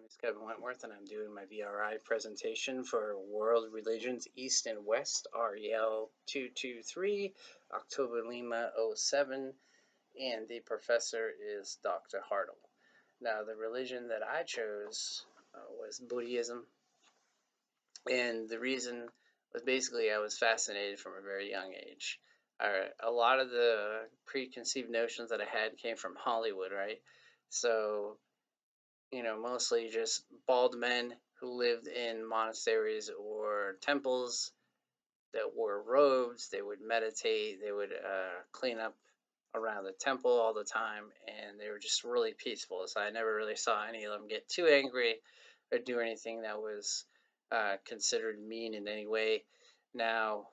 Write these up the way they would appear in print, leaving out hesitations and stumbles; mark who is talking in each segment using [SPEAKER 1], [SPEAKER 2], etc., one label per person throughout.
[SPEAKER 1] name is Kevin Wentworth, and I'm doing my VRI presentation for World Religions East and West, REL 223, October Lima '07, and the professor is Dr. Hartle. Now, the religion that I chose was Buddhism, and the reason was basically I was fascinated from a very young age. A lot of the preconceived notions that I had came from Hollywood, right? So mostly just bald men who lived in monasteries or temples that wore robes. They would meditate, they would clean up around the temple all the time, and they were just really peaceful. So I never really saw any of them get too angry or do anything that was considered mean in any way. Now,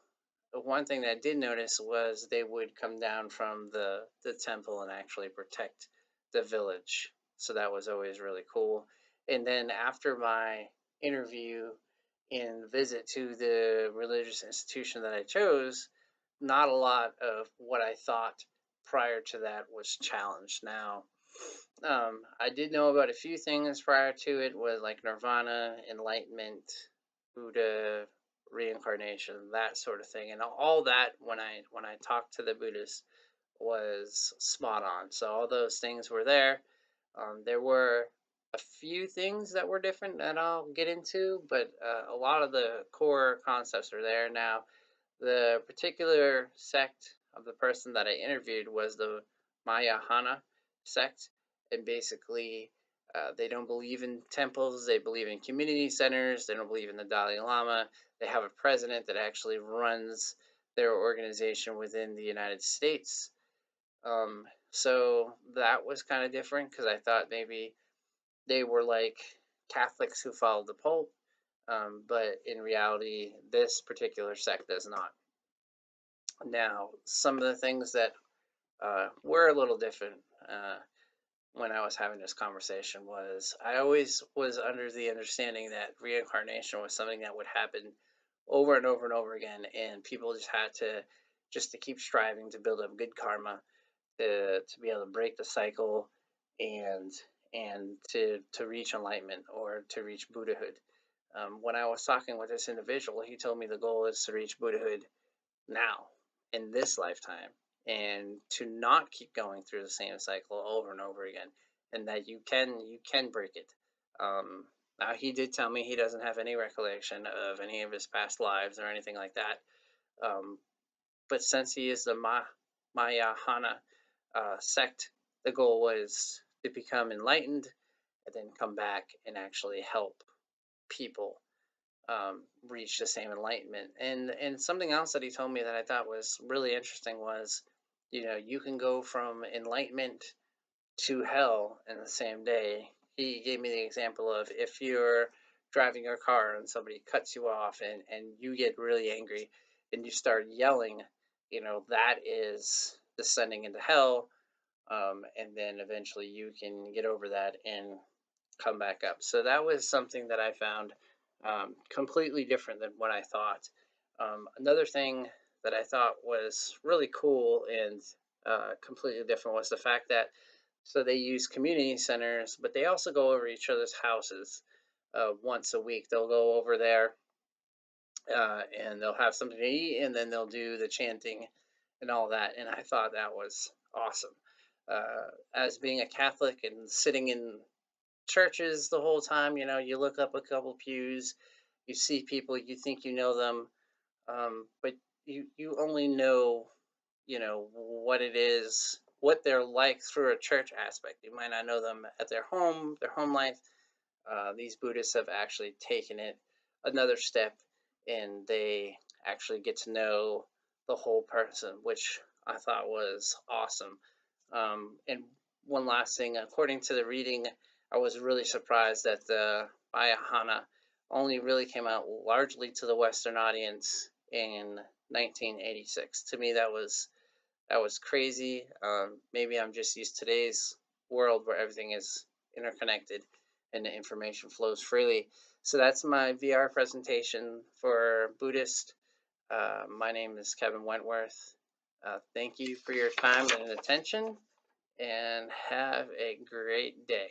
[SPEAKER 1] the one thing that I did notice was they would come down from the temple and actually protect the village. So that was always really cool. And then after my interview and visit to the religious institution that I chose, not a lot of what I thought prior to that was challenged. Now, I did know about a few things prior to it, was like nirvana, enlightenment, Buddha, reincarnation, that sort of thing, and all that when I talked to the Buddhists was spot on. So all those things were there. There were a few things that were different that I'll get into, but a lot of the core concepts are there. Now, the particular sect of the person that I interviewed was the Mahayana sect, and basically, they don't believe in temples. They believe in community centers. They don't believe in the Dalai Lama. They have a president that actually runs their organization within the United States. So that was kind of different because I thought maybe they were like Catholics who followed the Pope, but in reality, this particular sect does not. Now, some of the things that were a little different when I was having this conversation was I always was under the understanding that reincarnation was something that would happen over and over and over again, and people just had to keep striving to build up good karma to be able to break the cycle and to reach enlightenment or to reach Buddhahood. When I was talking with this individual, he told me the goal is to reach Buddhahood now in this lifetime and to not keep going through the same cycle over and over again, and that you can break it. Now, he did tell me he doesn't have any recollection of any of his past lives or anything like that, um, but since he is the Mahayana sect, the goal was to become enlightened and then come back and actually help people reach the same enlightenment. And something else that he told me that I thought was really interesting was, you can go from enlightenment to hell in the same day. He gave me the example of if you're driving your car and somebody cuts you off and you get really angry and you start yelling, that is descending into hell. And then eventually you can get over that and come back up. So that was something that I found completely different than what I thought. Another thing that I thought was really cool and completely different was the fact that so they use community centers, but they also go over each other's houses once a week. They'll go over there and they'll have something to eat, and then they'll do the chanting and all that. And I thought that was awesome. As being a Catholic and sitting in churches the whole time, you look up a couple pews, you see people, you think you know them, but you only know, what it is, what they're like through a church aspect. You might not know them at their home life. These Buddhists have actually taken it another step, and they actually get to know the whole person, which I thought was awesome. And one last thing, according to the reading, I was really surprised that the Bayahana only really came out largely to the Western audience in 1986. To me, that was crazy. Maybe I'm just used to today's world where everything is interconnected and the information flows freely. So that's my VR presentation for Buddhist. My name is Kevin Wentworth. Thank you for your time and attention, and have a great day.